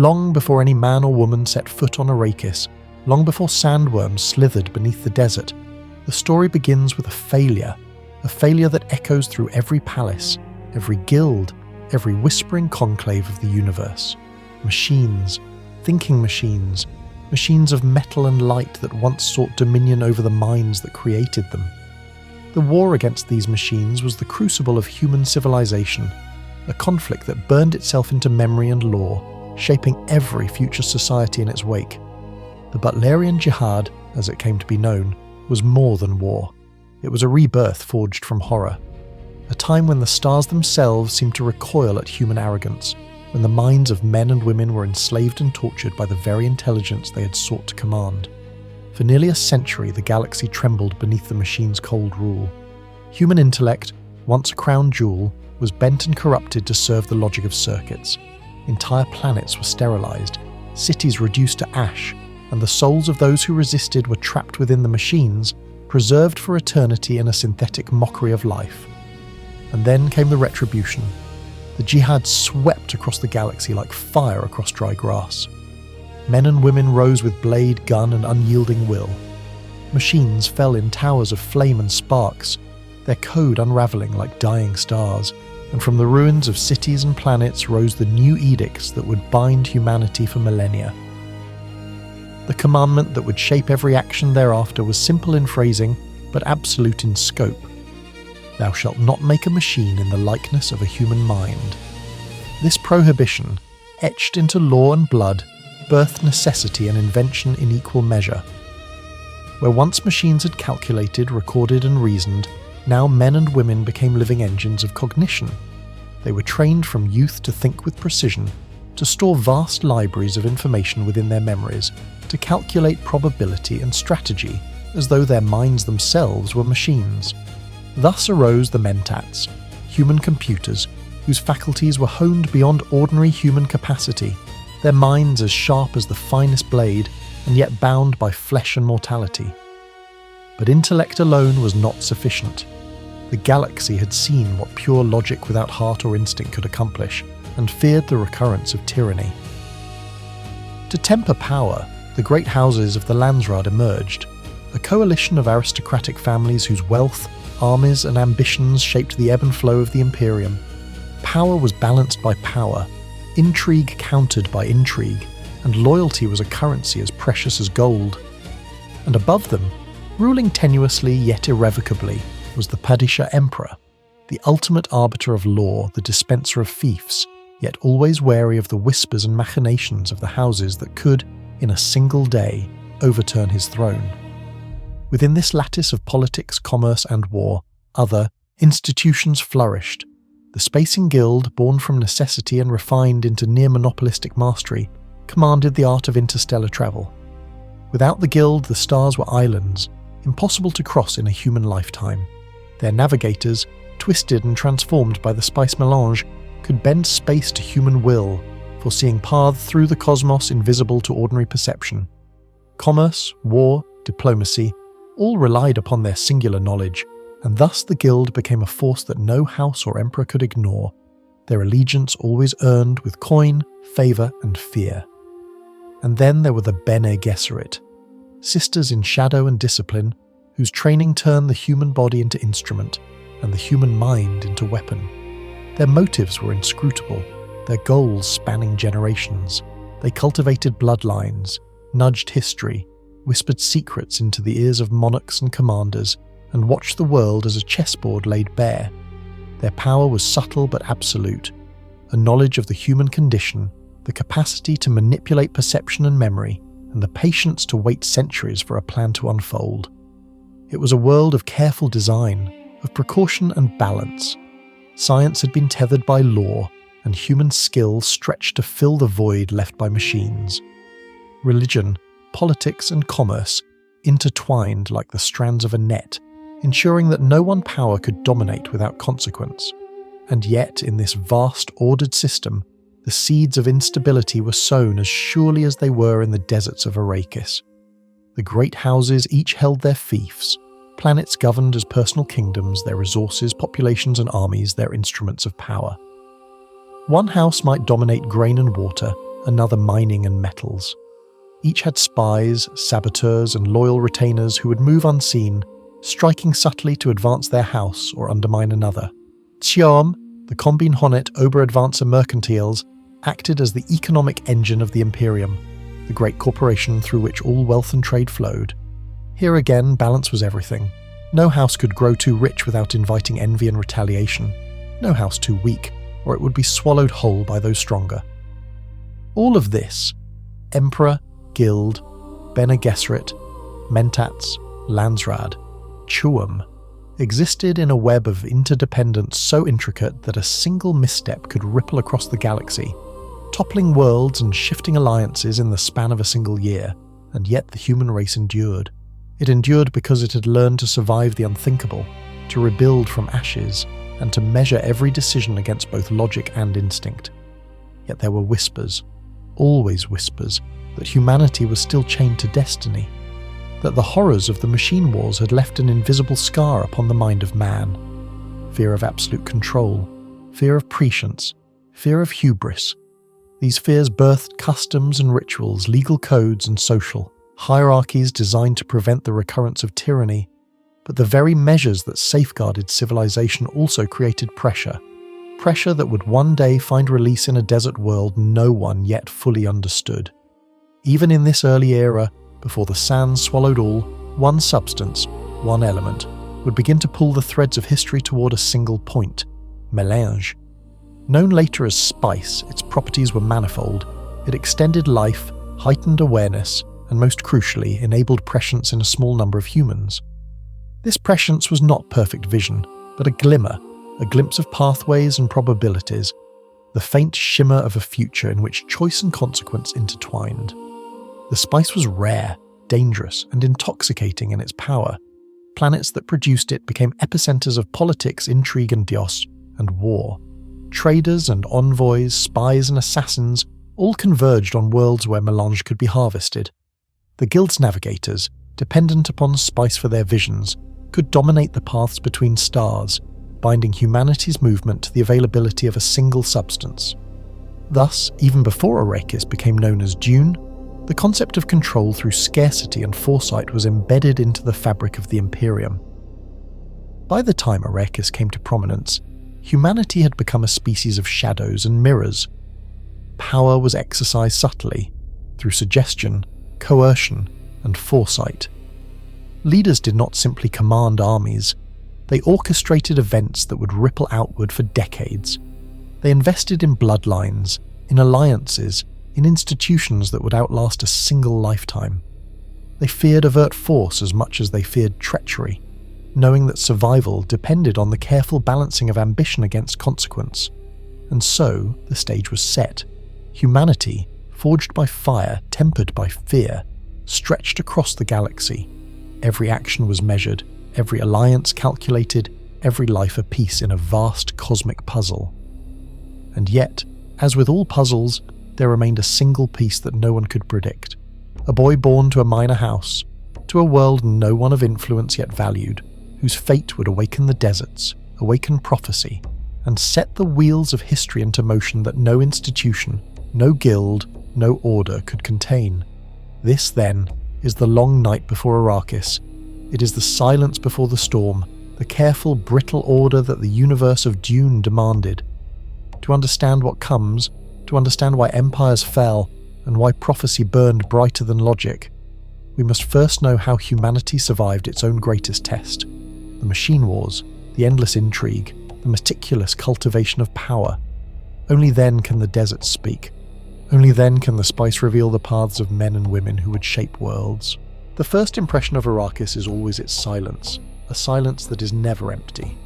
Long before any man or woman set foot on Arrakis, long before sandworms slithered beneath the desert, the story begins with a failure that echoes through every palace, every guild, every whispering conclave of the universe. Machines, thinking machines, machines of metal and light that once sought dominion over the minds that created them. The war against these machines was the crucible of human civilization, a conflict that burned itself into memory and lore, shaping every future society in its wake. The Butlerian Jihad, as it came to be known, was more than war. It was a rebirth forged from horror. A time when the stars themselves seemed to recoil at human arrogance, when the minds of men and women were enslaved and tortured by the very intelligence they had sought to command. For nearly a century, the galaxy trembled beneath the machine's cold rule. Human intellect, once a crown jewel, was bent and corrupted to serve the logic of circuits. Entire planets were sterilized, cities reduced to ash, and the souls of those who resisted were trapped within the machines, preserved for eternity in a synthetic mockery of life. And then came the retribution. The Jihad swept across the galaxy like fire across dry grass. Men and women rose with blade, gun, and unyielding will. Machines fell in towers of flame and sparks, their code unravelling like dying stars, and from the ruins of cities and planets rose the new edicts that would bind humanity for millennia. The commandment that would shape every action thereafter was simple in phrasing, but absolute in scope. Thou shalt not make a machine in the likeness of a human mind. This prohibition, etched into law and blood, birthed necessity and invention in equal measure. Where once machines had calculated, recorded and reasoned, now men and women became living engines of cognition. They were trained from youth to think with precision, to store vast libraries of information within their memories, to calculate probability and strategy, as though their minds themselves were machines. Thus arose the mentats, human computers, whose faculties were honed beyond ordinary human capacity, their minds as sharp as the finest blade, and yet bound by flesh and mortality. But intellect alone was not sufficient. The galaxy had seen what pure logic without heart or instinct could accomplish, and feared the recurrence of tyranny. To temper power, the great houses of the Landsraad emerged, a coalition of aristocratic families whose wealth, armies and ambitions shaped the ebb and flow of the Imperium. Power was balanced by power, intrigue countered by intrigue, and loyalty was a currency as precious as gold. And above them, ruling tenuously yet irrevocably, was the Padishah Emperor, the ultimate arbiter of law, the dispenser of fiefs, yet always wary of the whispers and machinations of the houses that could, in a single day, overturn his throne. Within this lattice of politics, commerce and war, other institutions flourished. The Spacing Guild, born from necessity and refined into near-monopolistic mastery, commanded the art of interstellar travel. Without the guild, the stars were islands, impossible to cross in a human lifetime. Their navigators, twisted and transformed by the spice melange, could bend space to human will, foreseeing paths through the cosmos invisible to ordinary perception. Commerce, war, diplomacy, all relied upon their singular knowledge, and thus the guild became a force that no house or emperor could ignore, their allegiance always earned with coin, favour and fear. And then there were the Bene Gesserit, sisters in shadow and discipline, whose training turned the human body into instrument, and the human mind into weapon. Their motives were inscrutable, their goals spanning generations. They cultivated bloodlines, nudged history, whispered secrets into the ears of monarchs and commanders, and watched the world as a chessboard laid bare. Their power was subtle but absolute, a knowledge of the human condition, the capacity to manipulate perception and memory, and the patience to wait centuries for a plan to unfold. It was a world of careful design, of precaution and balance. Science had been tethered by law, and human skill stretched to fill the void left by machines. Religion, politics and commerce intertwined like the strands of a net, ensuring that no one power could dominate without consequence. And yet, in this vast, ordered system, the seeds of instability were sown as surely as they were in the deserts of Arrakis. The great houses each held their fiefs, planets governed as personal kingdoms, their resources, populations and armies their instruments of power. One house might dominate grain and water, another mining and metals. Each had spies, saboteurs, and loyal retainers who would move unseen, striking subtly to advance their house or undermine another. Xiaom, the Combine Honnet Oberadvancer Mercantiles, acted as the economic engine of the Imperium, the great corporation through which all wealth and trade flowed. Here again, balance was everything. No house could grow too rich without inviting envy and retaliation. No house too weak, or it would be swallowed whole by those stronger. All of this, Emperor, Guild, Bene Gesserit, Mentats, Landsraad, Chuum, existed in a web of interdependence so intricate that a single misstep could ripple across the galaxy, toppling worlds and shifting alliances in the span of a single year, and yet the human race endured. It endured because it had learned to survive the unthinkable, to rebuild from ashes, and to measure every decision against both logic and instinct. Yet there were whispers, always whispers, that humanity was still chained to destiny, that the horrors of the machine wars had left an invisible scar upon the mind of man. Fear of absolute control, fear of prescience, fear of hubris. These fears birthed customs and rituals, legal codes and social hierarchies designed to prevent the recurrence of tyranny. But the very measures that safeguarded civilization also created pressure that would one day find release in a desert world no one yet fully understood. Even in this early era, before the sands swallowed all, one substance, one element, would begin to pull the threads of history toward a single point, mélange. Known later as spice, its properties were manifold. It extended life, heightened awareness, and most crucially, enabled prescience in a small number of humans. This prescience was not perfect vision, but a glimmer, a glimpse of pathways and probabilities, the faint shimmer of a future in which choice and consequence intertwined. The spice was rare, dangerous, and intoxicating in its power. Planets that produced it became epicenters of politics, intrigue and dios, and war. Traders and envoys, spies and assassins all converged on worlds where melange could be harvested. The Guild's navigators, dependent upon spice for their visions, could dominate the paths between stars, binding humanity's movement to the availability of a single substance. Thus, even before Arrakis became known as Dune, the concept of control through scarcity and foresight was embedded into the fabric of the Imperium. By the time Arrakis came to prominence, humanity had become a species of shadows and mirrors. Power was exercised subtly, through suggestion, coercion, and foresight. Leaders did not simply command armies, they orchestrated events that would ripple outward for decades. They invested in bloodlines, in alliances, in institutions that would outlast a single lifetime. They feared overt force as much as they feared treachery, knowing that survival depended on the careful balancing of ambition against consequence. And so, the stage was set. Humanity, forged by fire, tempered by fear, stretched across the galaxy. Every action was measured, every alliance calculated, every life a piece in a vast cosmic puzzle. And yet, as with all puzzles, there remained a single piece that no one could predict. A boy born to a minor house, to a world no one of influence yet valued, whose fate would awaken the deserts, awaken prophecy, and set the wheels of history into motion that no institution, no guild, no order could contain. This, then, is the long night before Arrakis. It is the silence before the storm, the careful, brittle order that the universe of Dune demanded. To understand what comes, to understand why empires fell, and why prophecy burned brighter than logic, we must first know how humanity survived its own greatest test: the machine wars, the endless intrigue, the meticulous cultivation of power. Only then can the deserts speak. Only then can the spice reveal the paths of men and women who would shape worlds. The first impression of Arrakis is always its silence, a silence that is never empty.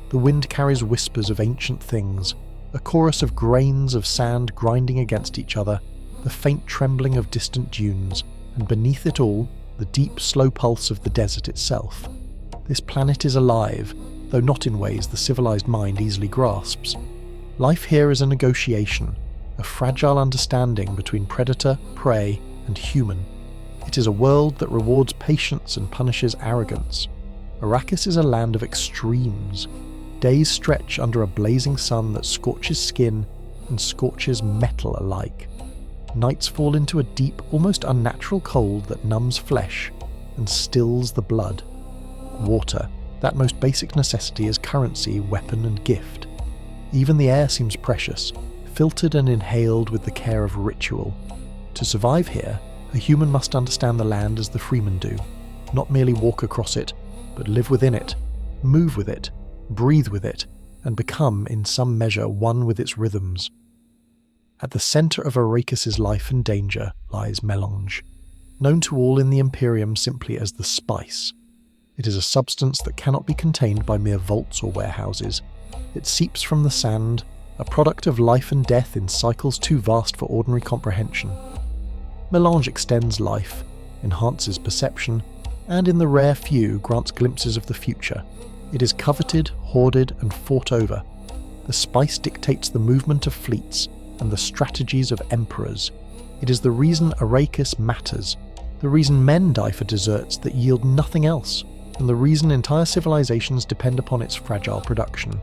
The wind carries whispers of ancient things, a chorus of grains of sand grinding against each other, the faint trembling of distant dunes, and beneath it all, the deep, slow pulse of the desert itself. This planet is alive, though not in ways the civilized mind easily grasps. Life here is a negotiation, a fragile understanding between predator, prey, and human. It is a world that rewards patience and punishes arrogance. Arrakis is a land of extremes. Days stretch under a blazing sun that scorches skin and scorches metal alike. nights fall into a deep, almost unnatural cold that numbs flesh and stills the blood. Water, that most basic necessity, is currency, weapon and gift. Even the air seems precious, filtered and inhaled with the care of ritual. To survive here, a human must understand the land as the freemen do, not merely walk across it, but live within it, move with it, breathe with it, and become, in some measure, one with its rhythms. At the centre of Arrakis' life and danger lies melange, known to all in the Imperium simply as the spice. It is a substance that cannot be contained by mere vaults or warehouses. It seeps from the sand, a product of life and death in cycles too vast for ordinary comprehension. Melange extends life, enhances perception, and in the rare few grants glimpses of the future. It is coveted, hoarded, and fought over. The spice dictates the movement of fleets and the strategies of emperors. It is the reason Arrakis matters, the reason men die for desserts that yield nothing else, and the reason entire civilizations depend upon its fragile production.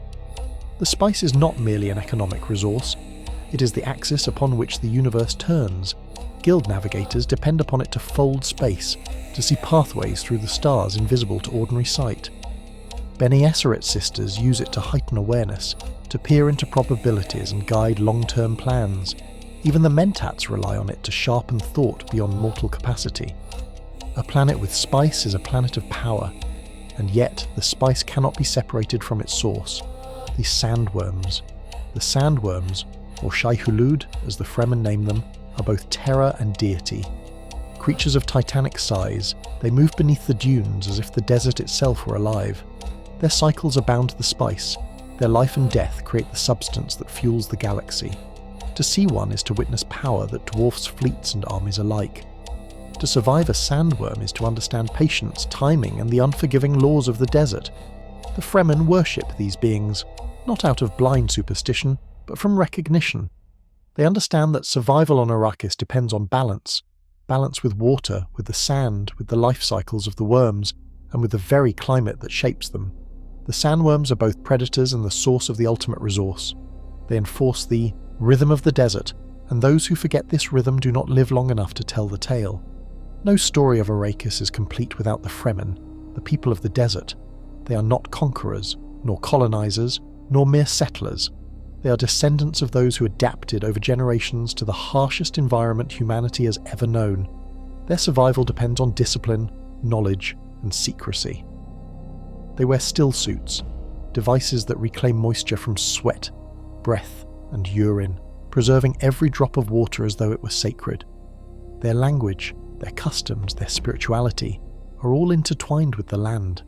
The spice is not merely an economic resource, it is the axis upon which the universe turns. Guild navigators depend upon it to fold space, to see pathways through the stars invisible to ordinary sight. Bene Gesserit sisters use it to heighten awareness, to peer into probabilities and guide long-term plans. Even the Mentats rely on it to sharpen thought beyond mortal capacity. A planet with spice is a planet of power, and yet the spice cannot be separated from its source, the sandworms. The sandworms, or Shai-Hulud as the Fremen name them, are both terror and deity. Creatures of titanic size, they move beneath the dunes as if the desert itself were alive. Their cycles are bound to the spice. Their life and death create the substance that fuels the galaxy. To see one is to witness power that dwarfs fleets and armies alike. To survive a sandworm is to understand patience, timing, and the unforgiving laws of the desert. The Fremen worship these beings, not out of blind superstition, but from recognition. They understand that survival on Arrakis depends on balance with water, with the sand, with the life cycles of the worms, and with the very climate that shapes them. The sandworms are both predators and the source of the ultimate resource. They enforce the rhythm of the desert, and those who forget this rhythm do not live long enough to tell the tale. No story of Arrakis is complete without the Fremen, the people of the desert. They are not conquerors, nor colonizers, nor mere settlers. They are descendants of those who adapted over generations to the harshest environment humanity has ever known. Their survival depends on discipline, knowledge, and secrecy. They wear still suits, devices that reclaim moisture from sweat, breath, and urine, preserving every drop of water as though it were sacred. Their language, their customs, their spirituality are all intertwined with the land.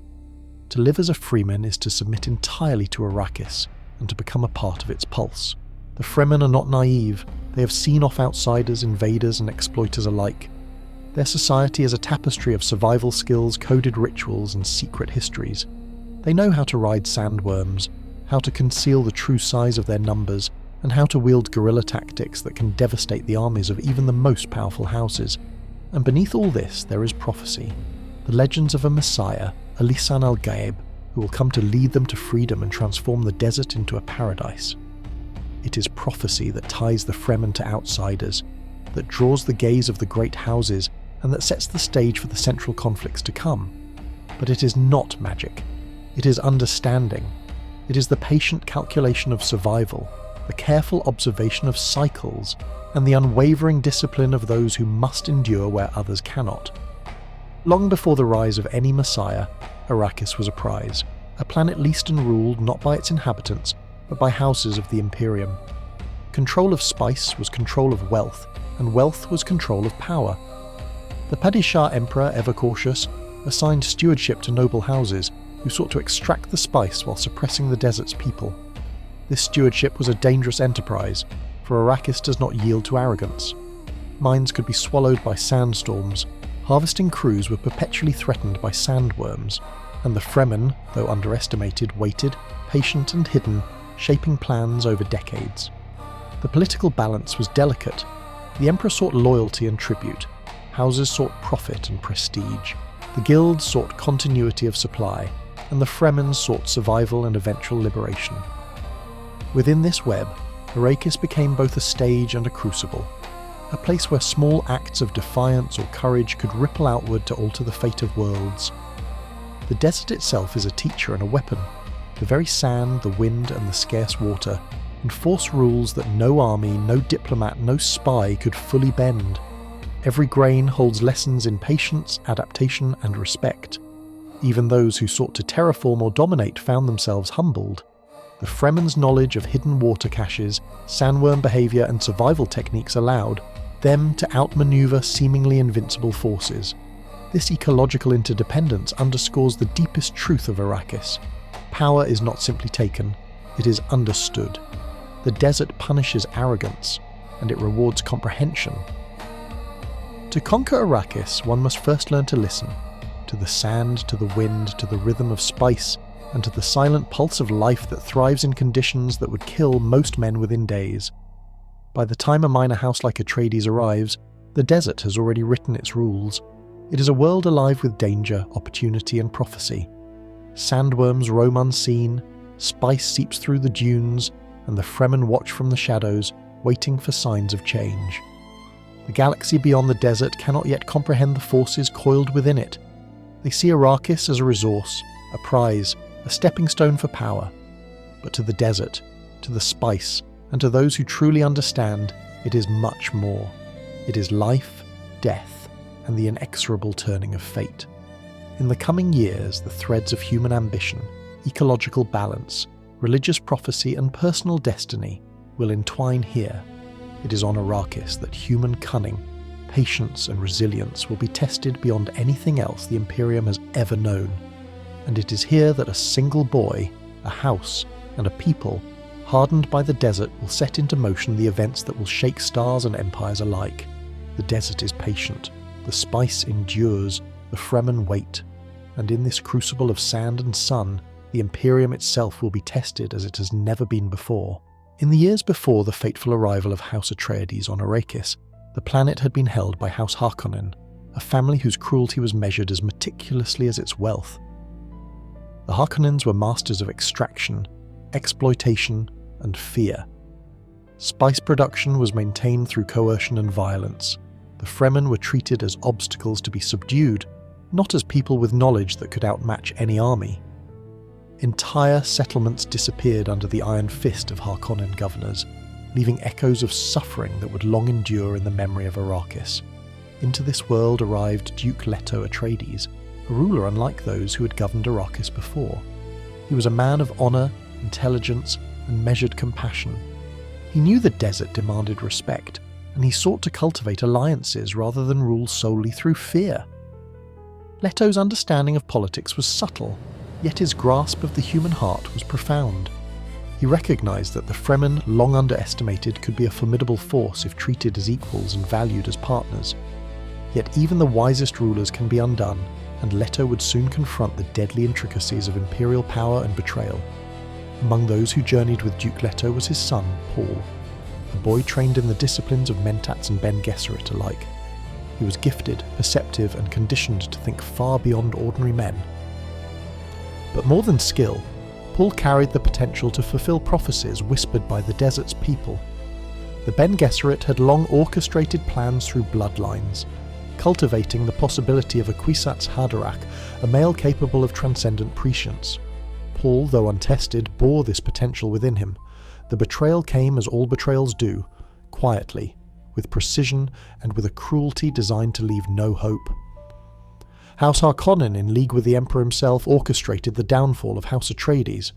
To live as a freeman is to submit entirely to Arrakis and to become a part of its pulse. The Fremen are not naive. They have seen off outsiders, invaders, and exploiters alike. Their society is a tapestry of survival skills, coded rituals, and secret histories. They know how to ride sandworms, how to conceal the true size of their numbers, and how to wield guerrilla tactics that can devastate the armies of even the most powerful houses. And beneath all this there is prophecy, the legends of a messiah, a Lisan al-Gaib, who will come to lead them to freedom and transform the desert into a paradise. It is prophecy that ties the Fremen to outsiders, that draws the gaze of the great houses, and that sets the stage for the central conflicts to come. But it is not magic. It is understanding. It is the patient calculation of survival, the careful observation of cycles, and the unwavering discipline of those who must endure where others cannot. Long before the rise of any messiah, Arrakis was a prize, a planet leased and ruled not by its inhabitants, but by houses of the Imperium. Control of spice was control of wealth, and wealth was control of power. The Padishah Emperor, ever cautious, assigned stewardship to noble houses who sought to extract the spice while suppressing the desert's people. This stewardship was a dangerous enterprise, for Arrakis does not yield to arrogance. Mines could be swallowed by sandstorms, harvesting crews were perpetually threatened by sandworms, and the Fremen, though underestimated, waited, patient and hidden, shaping plans over decades. The political balance was delicate. The Emperor sought loyalty and tribute. Houses sought profit and prestige. The guilds sought continuity of supply, and the Fremen sought survival and eventual liberation. Within this web, Arrakis became both a stage and a crucible a place where small acts of defiance or courage could ripple outward to alter the fate of worlds. The desert itself is a teacher and a weapon. The very sand, the wind, and the scarce water enforce rules that no army, no diplomat, no spy could fully bend. Every grain holds lessons in patience, adaptation, and respect. Even those who sought to terraform or dominate found themselves humbled. The Fremen's knowledge of hidden water caches, sandworm behaviour, and survival techniques allowed them to outmaneuver seemingly invincible forces. This ecological interdependence underscores the deepest truth of Arrakis. Power is not simply taken, it is understood. The desert punishes arrogance, and it rewards comprehension. To conquer Arrakis, one must first learn to listen, to the sand, to the wind, to the rhythm of spice, and to the silent pulse of life that thrives in conditions that would kill most men within days. By the time a minor house like Atreides arrives, the desert has already written its rules. It is a world alive with danger, opportunity, and prophecy. Sandworms roam unseen, spice seeps through the dunes, and the Fremen watch from the shadows, waiting for signs of change. The galaxy beyond the desert cannot yet comprehend the forces coiled within it. They see Arrakis as a resource, a prize, a stepping stone for power. But to the desert, to the spice, and to those who truly understand, it is much more. It is life, death, and the inexorable turning of fate. In the coming years, the threads of human ambition, ecological balance, religious prophecy, and personal destiny will entwine here. It is on Arrakis that human cunning, patience, and resilience will be tested beyond anything else the Imperium has ever known. And it is here that a single boy, a house, and a people, hardened by the desert, will set into motion the events that will shake stars and empires alike. The desert is patient, the spice endures, the Fremen wait, and in this crucible of sand and sun, the Imperium itself will be tested as it has never been before. In the years before the fateful arrival of House Atreides on Arrakis, the planet had been held by House Harkonnen, a family whose cruelty was measured as meticulously as its wealth. The Harkonnens were masters of extraction, exploitation, and fear. Spice production was maintained through coercion and violence. The Fremen were treated as obstacles to be subdued, not as people with knowledge that could outmatch any army. Entire settlements disappeared under the iron fist of Harkonnen governors, leaving echoes of suffering that would long endure in the memory of Arrakis. Into this world arrived Duke Leto Atreides, a ruler unlike those who had governed Arrakis before. He was a man of honour, intelligence, and measured compassion. He knew the desert demanded respect, and he sought to cultivate alliances rather than rule solely through fear. Leto's understanding of politics was subtle, yet his grasp of the human heart was profound. He recognised that the Fremen, long underestimated, could be a formidable force if treated as equals and valued as partners. Yet even the wisest rulers can be undone, and Leto would soon confront the deadly intricacies of imperial power and betrayal. Among those who journeyed with Duke Leto was his son, Paul, a boy trained in the disciplines of Mentats and Ben Gesserit alike. He was gifted, perceptive, and conditioned to think far beyond ordinary men. But more than skill, Paul carried the potential to fulfill prophecies whispered by the desert's people. The Ben Gesserit had long orchestrated plans through bloodlines, cultivating the possibility of a Kwisatz Haderach, a male capable of transcendent prescience. Paul, though untested, bore this potential within him. The betrayal came as all betrayals do, quietly, with precision, and with a cruelty designed to leave no hope. House Harkonnen, in league with the Emperor himself, orchestrated the downfall of House Atreides.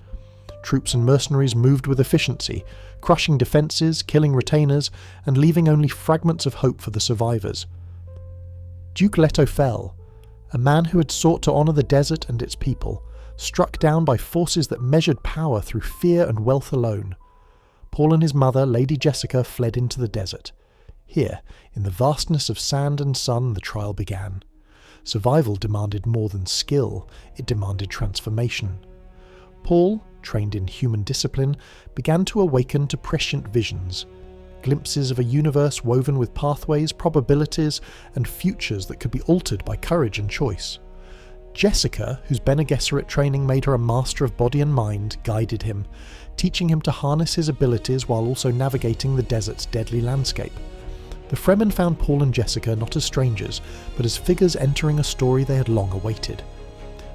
Troops and mercenaries moved with efficiency, crushing defences, killing retainers, and leaving only fragments of hope for the survivors. Duke Leto fell, a man who had sought to honour the desert and its people, struck down by forces that measured power through fear and wealth alone. Paul and his mother, Lady Jessica, fled into the desert. Here, in the vastness of sand and sun, the trial began. Survival demanded more than skill, it demanded transformation. Paul, trained in human discipline, began to awaken to prescient visions, glimpses of a universe woven with pathways, probabilities, and futures that could be altered by courage and choice. Jessica, whose Bene Gesserit training made her a master of body and mind, guided him, teaching him to harness his abilities while also navigating the desert's deadly landscape. The Fremen found Paul and Jessica not as strangers, but as figures entering a story they had long awaited.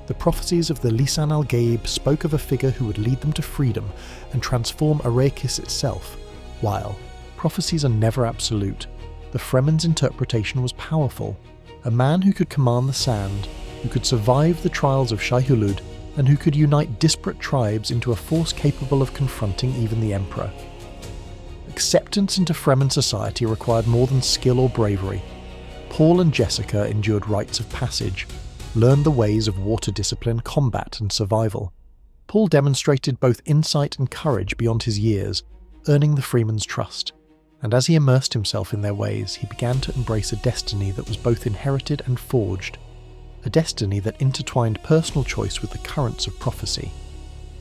The prophecies of the Lisan al-Gaib spoke of a figure who would lead them to freedom and transform Arrakis itself, while prophecies are never absolute. The Fremen's interpretation was powerful. A man who could command the sand, who could survive the trials of Shai-Hulud, and who could unite disparate tribes into a force capable of confronting even the Emperor. Acceptance into Fremen society required more than skill or bravery. Paul and Jessica endured rites of passage, learned the ways of water discipline, combat, and survival. Paul demonstrated both insight and courage beyond his years, earning the Fremen's trust. And as he immersed himself in their ways, he began to embrace a destiny that was both inherited and forged. A destiny that intertwined personal choice with the currents of prophecy.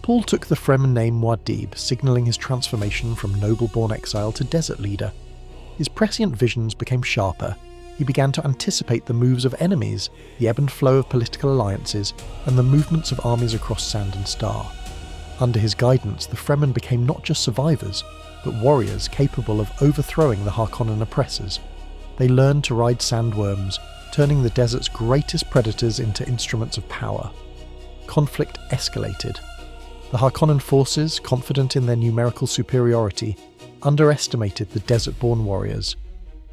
Paul took the Fremen name Muad'Dib, signalling his transformation from noble-born exile to desert leader. His prescient visions became sharper. He began to anticipate the moves of enemies, the ebb and flow of political alliances, and the movements of armies across Sand and Star. Under his guidance, the Fremen became not just survivors, but warriors capable of overthrowing the Harkonnen oppressors. They learned to ride sandworms, turning the desert's greatest predators into instruments of power. Conflict escalated. The Harkonnen forces, confident in their numerical superiority, underestimated the desert-born warriors.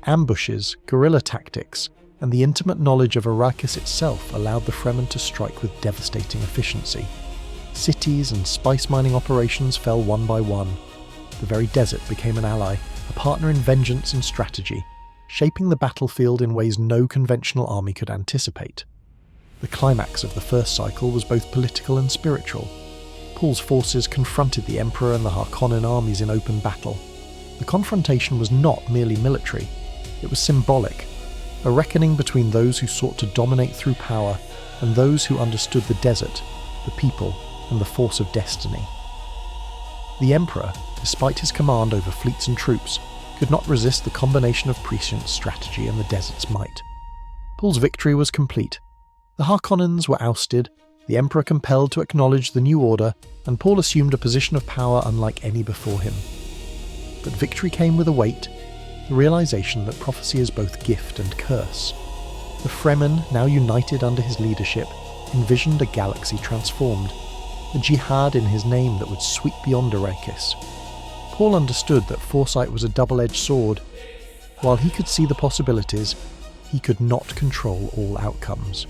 Ambushes, guerrilla tactics, and the intimate knowledge of Arrakis itself allowed the Fremen to strike with devastating efficiency. Cities and spice mining operations fell one by one. The very desert became an ally, a partner in vengeance and strategy, shaping the battlefield in ways no conventional army could anticipate. The climax of the first cycle was both political and spiritual. Paul's forces confronted the Emperor and the Harkonnen armies in open battle. The confrontation was not merely military, it was symbolic, a reckoning between those who sought to dominate through power and those who understood the desert, the people, and the force of destiny. The Emperor, despite his command over fleets and troops, could not resist the combination of prescient strategy and the desert's might. Paul's victory was complete. The Harkonnens were ousted, the Emperor compelled to acknowledge the new order, and Paul assumed a position of power unlike any before him. But victory came with a weight, the realization that prophecy is both gift and curse. The Fremen, now united under his leadership, envisioned a galaxy transformed, a jihad in his name that would sweep beyond Arrakis. Paul understood that foresight was a double-edged sword. While he could see the possibilities, he could not control all outcomes.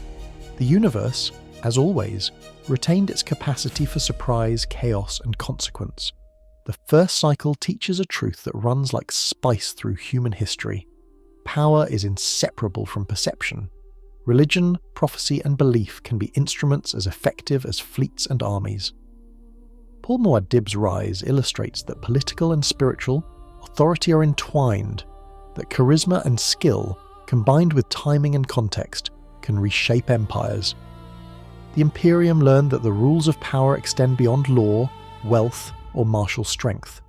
The universe, as always, retained its capacity for surprise, chaos, and consequence. The first cycle teaches a truth that runs like spice through human history. Power is inseparable from perception. Religion, prophecy, and belief can be instruments as effective as fleets and armies. Paul Muad'Dib's rise illustrates that political and spiritual authority are entwined, that charisma and skill, combined with timing and context, can reshape empires. The Imperium learned that the rules of power extend beyond law, wealth, or martial strength.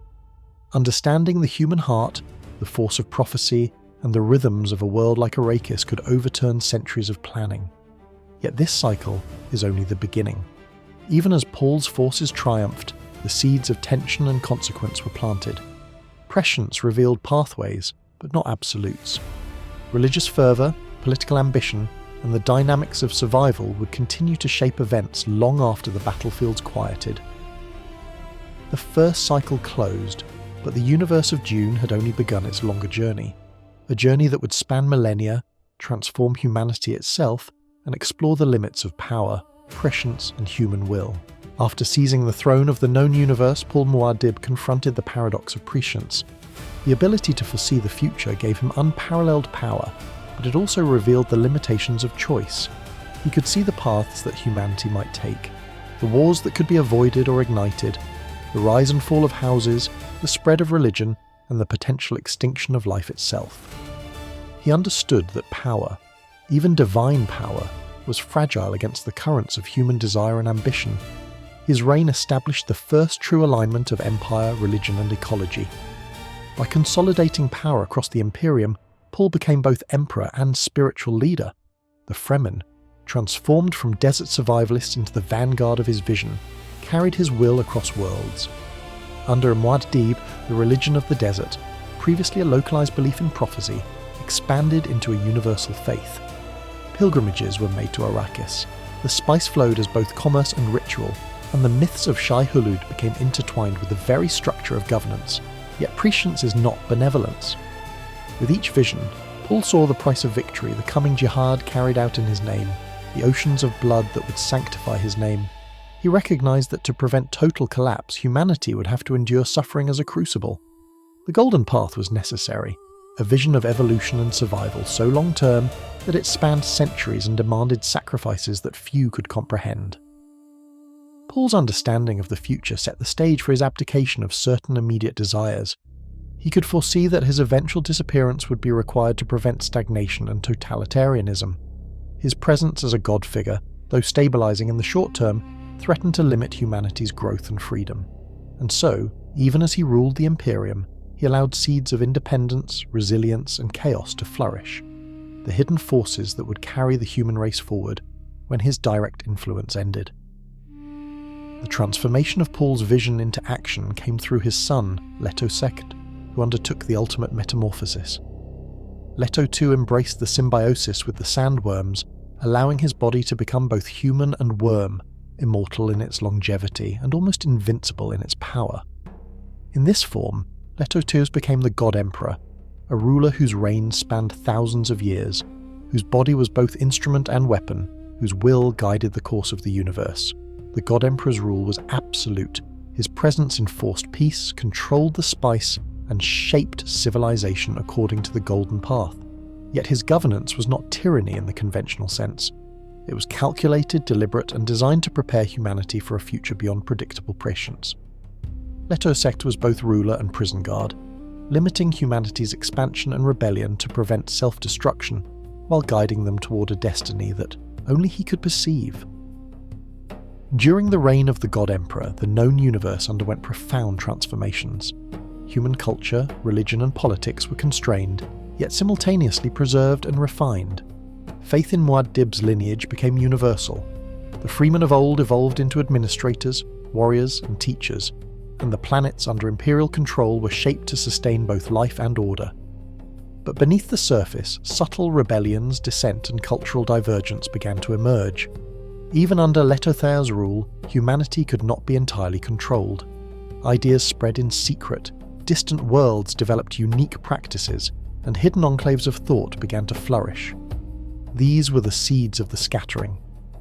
Understanding the human heart, the force of prophecy, and the rhythms of a world like Arrakis could overturn centuries of planning. Yet this cycle is only the beginning. Even as Paul's forces triumphed, the seeds of tension and consequence were planted. Prescience revealed pathways, but not absolutes. Religious fervour, political ambition, and the dynamics of survival would continue to shape events long after the battlefields quieted. The first cycle closed, but the universe of Dune had only begun its longer journey. A journey that would span millennia, transform humanity itself, and explore the limits of power, prescience, and human will. After seizing the throne of the known universe, Paul Muad'Dib confronted the paradox of prescience. The ability to foresee the future gave him unparalleled power, but it also revealed the limitations of choice. He could see the paths that humanity might take, the wars that could be avoided or ignited, the rise and fall of houses, the spread of religion, and the potential extinction of life itself. He understood that power, even divine power, was fragile against the currents of human desire and ambition. His reign established the first true alignment of empire, religion, and ecology. By consolidating power across the Imperium, Paul became both emperor and spiritual leader. The Fremen, transformed from desert survivalists into the vanguard of his vision, carried his will across worlds. Under Muad'Dib, the religion of the desert, previously a localized belief in prophecy, expanded into a universal faith. Pilgrimages were made to Arrakis. The spice flowed as both commerce and ritual, and the myths of Shai Hulud became intertwined with the very structure of governance. Yet prescience is not benevolence. With each vision, Paul saw the price of victory, the coming jihad carried out in his name, the oceans of blood that would sanctify his name. He recognized that to prevent total collapse, humanity would have to endure suffering as a crucible. The Golden Path was necessary, a vision of evolution and survival so long-term that it spanned centuries and demanded sacrifices that few could comprehend. Paul's understanding of the future set the stage for his abdication of certain immediate desires. He could foresee that his eventual disappearance would be required to prevent stagnation and totalitarianism. His presence as a god figure, though stabilizing in the short term, threatened to limit humanity's growth and freedom. And so, even as he ruled the Imperium, he allowed seeds of independence, resilience, and chaos to flourish, the hidden forces that would carry the human race forward when his direct influence ended. The transformation of Paul's vision into action came through his son, Leto II, who undertook the ultimate metamorphosis. Leto II embraced the symbiosis with the sandworms, allowing his body to become both human and worm, immortal in its longevity and almost invincible in its power. In this form, Leto II became the God Emperor, a ruler whose reign spanned thousands of years, whose body was both instrument and weapon, whose will guided the course of the universe. The God Emperor's rule was absolute. His presence enforced peace, controlled the spice, and shaped civilization according to the Golden Path. Yet his governance was not tyranny in the conventional sense. It was calculated, deliberate, and designed to prepare humanity for a future beyond predictable prescience. Leto II was both ruler and prison guard, limiting humanity's expansion and rebellion to prevent self-destruction, while guiding them toward a destiny that only he could perceive. During the reign of the God Emperor, the known universe underwent profound transformations. Human culture, religion, and politics were constrained, yet simultaneously preserved and refined. Faith in Muad'Dib's lineage became universal. The freemen of old evolved into administrators, warriors, and teachers, and the planets under imperial control were shaped to sustain both life and order. But beneath the surface, subtle rebellions, dissent, and cultural divergence began to emerge. Even under Leto III's rule, humanity could not be entirely controlled. Ideas spread in secret, distant worlds developed unique practices, and hidden enclaves of thought began to flourish. These were the seeds of the scattering,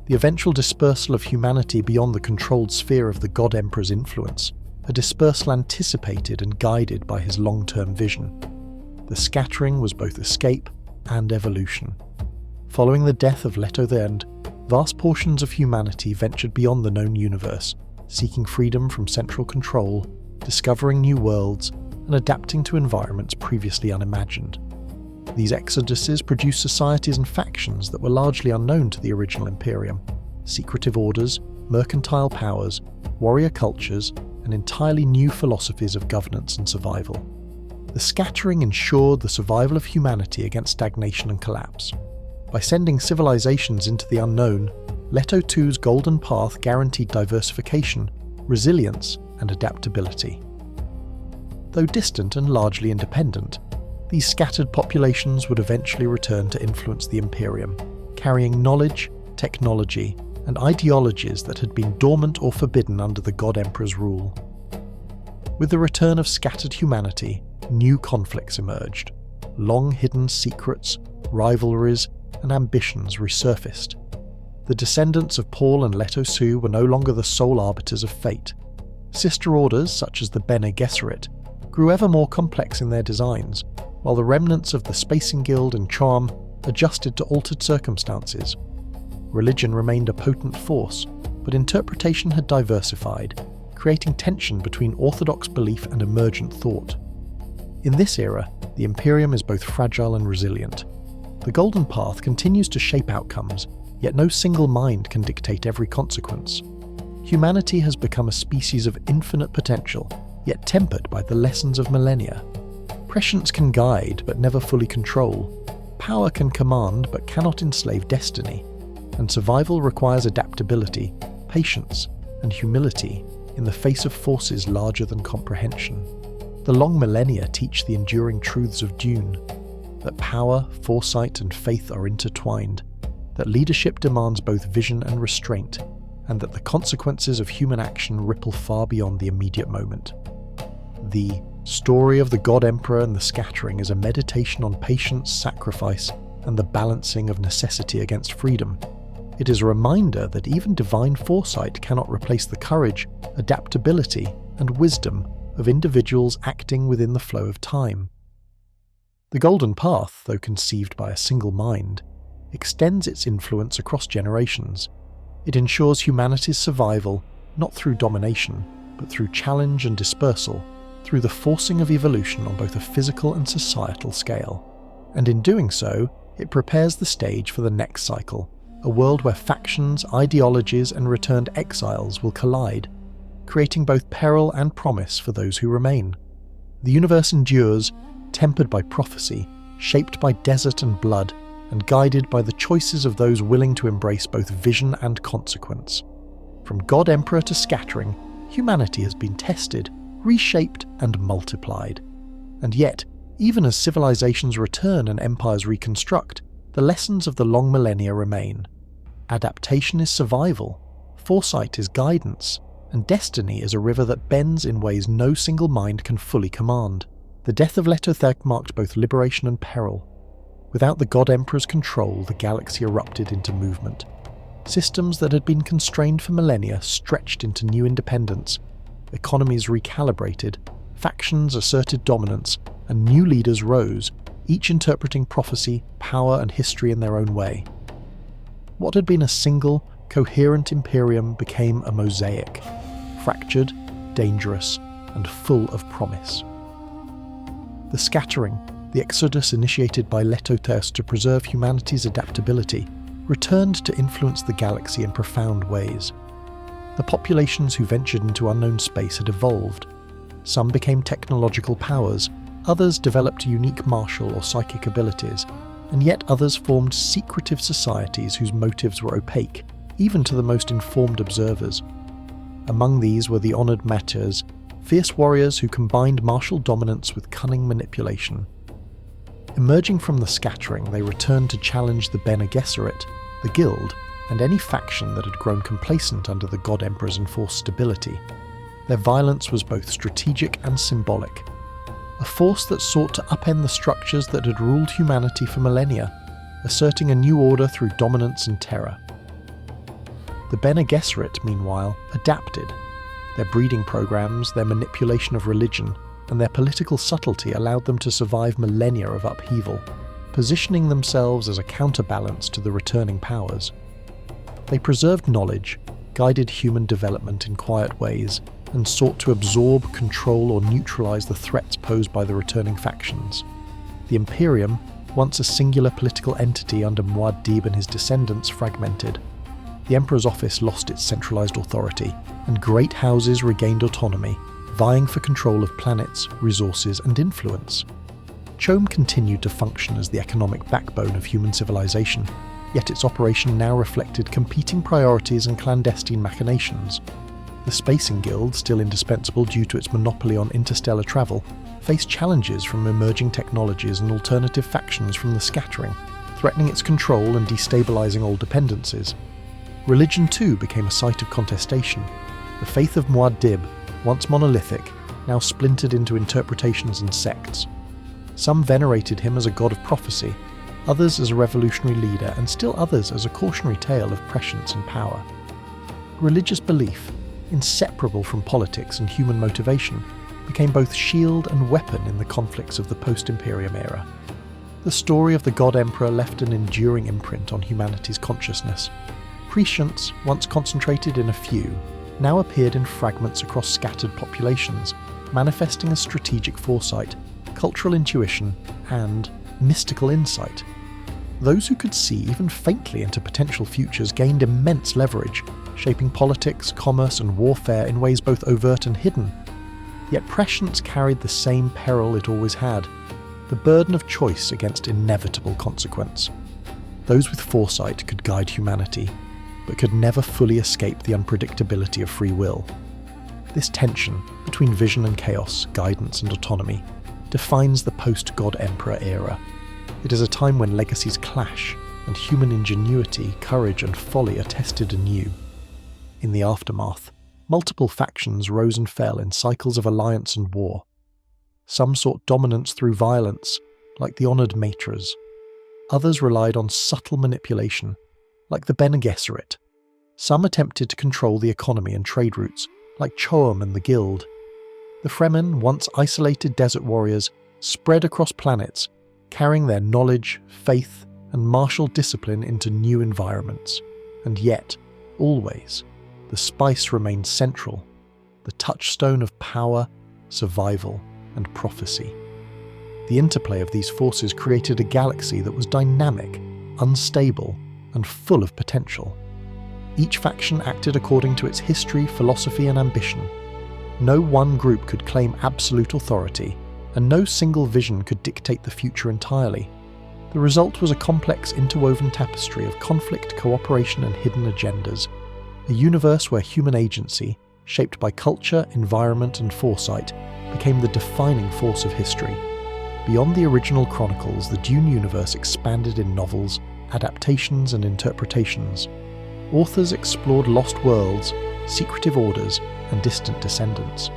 the eventual dispersal of humanity beyond the controlled sphere of the God Emperor's influence, a dispersal anticipated and guided by his long-term vision. The scattering was both escape and evolution. Following the death of Leto II, vast portions of humanity ventured beyond the known universe, seeking freedom from central control, discovering new worlds, and adapting to environments previously unimagined. These exoduses produced societies and factions that were largely unknown to the original Imperium: secretive orders, mercantile powers, warrior cultures, and entirely new philosophies of governance and survival. The scattering ensured the survival of humanity against stagnation and collapse. By sending civilizations into the unknown, Leto II's Golden Path guaranteed diversification, resilience, and adaptability. Though distant and largely independent, these scattered populations would eventually return to influence the Imperium, carrying knowledge, technology, and ideologies that had been dormant or forbidden under the God Emperor's rule. With the return of scattered humanity, new conflicts emerged. Long-hidden secrets, rivalries, and ambitions resurfaced. The descendants of Paul and Leto II were no longer the sole arbiters of fate. Sister orders, such as the Bene Gesserit, grew ever more complex in their designs, while the remnants of the Spacing Guild and Charm adjusted to altered circumstances. Religion remained a potent force, but interpretation had diversified, creating tension between orthodox belief and emergent thought. In this era, the Imperium is both fragile and resilient. The Golden Path continues to shape outcomes, yet no single mind can dictate every consequence. Humanity has become a species of infinite potential, yet tempered by the lessons of millennia. Prescience can guide, but never fully control. Power can command, but cannot enslave destiny. And survival requires adaptability, patience, and humility in the face of forces larger than comprehension. The long millennia teach the enduring truths of Dune, that power, foresight, and faith are intertwined, that leadership demands both vision and restraint, and that the consequences of human action ripple far beyond the immediate moment. The story of the God Emperor and the Scattering is a meditation on patience, sacrifice, and the balancing of necessity against freedom. It is a reminder that even divine foresight cannot replace the courage, adaptability, and wisdom of individuals acting within the flow of time. The Golden Path, though conceived by a single mind, extends its influence across generations. It ensures humanity's survival not through domination, but through challenge and dispersal, through the forcing of evolution on both a physical and societal scale. And in doing so, it prepares the stage for the next cycle, a world where factions, ideologies, and returned exiles will collide, creating both peril and promise for those who remain. The universe endures, tempered by prophecy, shaped by desert and blood, and guided by the choices of those willing to embrace both vision and consequence. From God Emperor to Scattering, humanity has been tested, reshaped, and multiplied. And yet, even as civilizations return and empires reconstruct, the lessons of the long millennia remain. Adaptation is survival, foresight is guidance, and destiny is a river that bends in ways no single mind can fully command. The death of Leto Thek marked both liberation and peril. Without the God Emperor's control, the galaxy erupted into movement. Systems that had been constrained for millennia stretched into new independence, economies recalibrated, factions asserted dominance, and new leaders rose, each interpreting prophecy, power, and history in their own way. What had been a single, coherent imperium became a mosaic, fractured, dangerous, and full of promise. The Scattering, the exodus initiated by Leto Thek to preserve humanity's adaptability, returned to influence the galaxy in profound ways. The populations who ventured into unknown space had evolved. Some became technological powers, others developed unique martial or psychic abilities, and yet others formed secretive societies whose motives were opaque, even to the most informed observers. Among these were the honoured Maters, fierce warriors who combined martial dominance with cunning manipulation. Emerging from the Scattering, they returned to challenge the Bene Gesserit, the Guild, and any faction that had grown complacent under the God Emperor's enforced stability. Their violence was both strategic and symbolic, a force that sought to upend the structures that had ruled humanity for millennia, asserting a new order through dominance and terror. The Bene Gesserit, meanwhile, adapted. Their breeding programs, their manipulation of religion, and their political subtlety allowed them to survive millennia of upheaval, positioning themselves as a counterbalance to the returning powers. They preserved knowledge, guided human development in quiet ways, and sought to absorb, control, or neutralize the threats posed by the returning factions. The Imperium, once a singular political entity under Muad'Dib and his descendants, fragmented. The Emperor's office lost its centralized authority, and great houses regained autonomy, vying for control of planets, resources, and influence. CHOAM continued to function as the economic backbone of human civilization, yet its operation now reflected competing priorities and clandestine machinations. The Spacing Guild, still indispensable due to its monopoly on interstellar travel, faced challenges from emerging technologies and alternative factions from the Scattering, threatening its control and destabilizing all dependencies. Religion too became a site of contestation. The faith of Muad'Dib, once monolithic, now splintered into interpretations and sects. Some venerated him as a god of prophecy, others as a revolutionary leader, and still others as a cautionary tale of prescience and power. Religious belief, inseparable from politics and human motivation, became both shield and weapon in the conflicts of the post-Imperium era. The story of the God Emperor left an enduring imprint on humanity's consciousness. Prescience, once concentrated in a few, now appeared in fragments across scattered populations, manifesting as strategic foresight, cultural intuition, and mystical insight. Those who could see even faintly into potential futures gained immense leverage, shaping politics, commerce, and warfare in ways both overt and hidden. Yet prescience carried the same peril it always had, the burden of choice against inevitable consequence. Those with foresight could guide humanity, but could never fully escape the unpredictability of free will. This tension between vision and chaos, guidance and autonomy, defines the post-God Emperor era. It is a time when legacies clash and human ingenuity, courage and folly are tested anew. In the aftermath, multiple factions rose and fell in cycles of alliance and war. Some sought dominance through violence, like the honoured Matras. Others relied on subtle manipulation, like the Bene Gesserit. Some attempted to control the economy and trade routes, like Choam and the Guild. The Fremen, once isolated desert warriors, spread across planets, carrying their knowledge, faith, and martial discipline into new environments. And yet, always, the spice remained central, the touchstone of power, survival, and prophecy. The interplay of these forces created a galaxy that was dynamic, unstable, and full of potential. Each faction acted according to its history, philosophy, and ambition. No one group could claim absolute authority, and no single vision could dictate the future entirely. The result was a complex interwoven tapestry of conflict, cooperation, and hidden agendas. A universe where human agency, shaped by culture, environment, and foresight, became the defining force of history. Beyond the original chronicles, the Dune universe expanded in novels, adaptations, and interpretations. Authors explored lost worlds, secretive orders, and distant descendants.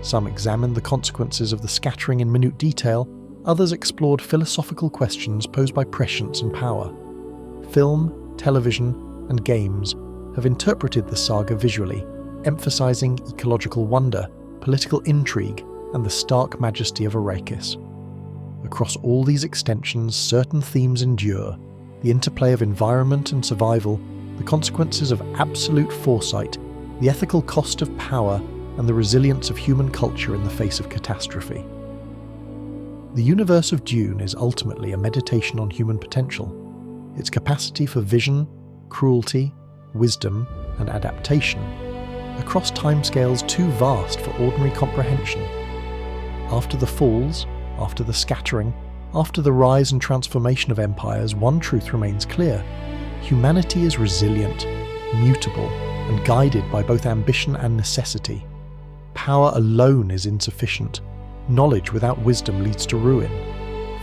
Some examined the consequences of the scattering in minute detail, others explored philosophical questions posed by prescience and power. Film, television, and games have interpreted the saga visually, emphasizing ecological wonder, political intrigue, and the stark majesty of Arrakis. Across all these extensions, certain themes endure: the interplay of environment and survival, the consequences of absolute foresight, the ethical cost of power, and the resilience of human culture in the face of catastrophe. The universe of Dune is ultimately a meditation on human potential. Its capacity for vision, cruelty, wisdom, and adaptation, across timescales too vast for ordinary comprehension. After the falls, after the scattering, after the rise and transformation of empires, one truth remains clear: humanity is resilient, mutable, and guided by both ambition and necessity. Power alone is insufficient. Knowledge without wisdom leads to ruin.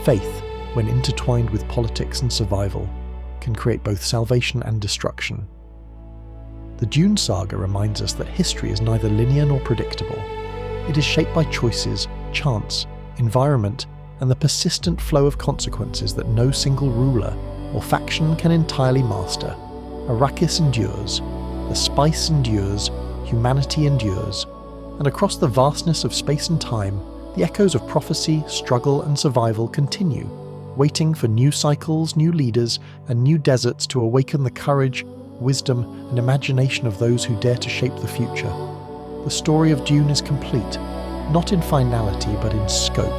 Faith, when intertwined with politics and survival, can create both salvation and destruction. The Dune saga reminds us that history is neither linear nor predictable. It is shaped by choices, chance, environment, and the persistent flow of consequences that no single ruler or faction can entirely master. Arrakis endures, the spice endures, humanity endures, and across the vastness of space and time, the echoes of prophecy, struggle, and survival continue, waiting for new cycles, new leaders, and new deserts to awaken the courage, wisdom, and imagination of those who dare to shape the future. The story of Dune is complete, not in finality but in scope.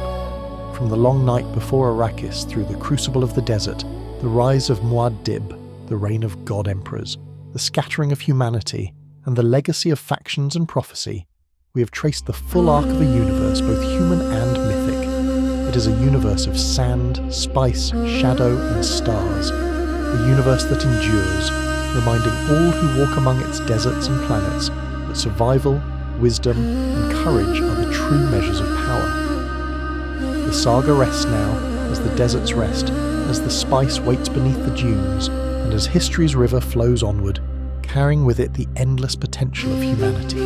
From the long night before Arrakis through the crucible of the desert, the rise of Muad'Dib, the reign of God Emperors, the scattering of humanity, and the legacy of factions and prophecy, we have traced the full arc of a universe, both human and mythic. It is a universe of sand, spice, shadow, and stars. A universe that endures, reminding all who walk among its deserts and planets that survival, wisdom, and courage are the true measures of power. The saga rests now, as the deserts rest, as the spice waits beneath the dunes, and as history's river flows onward, carrying with it the endless potential of humanity.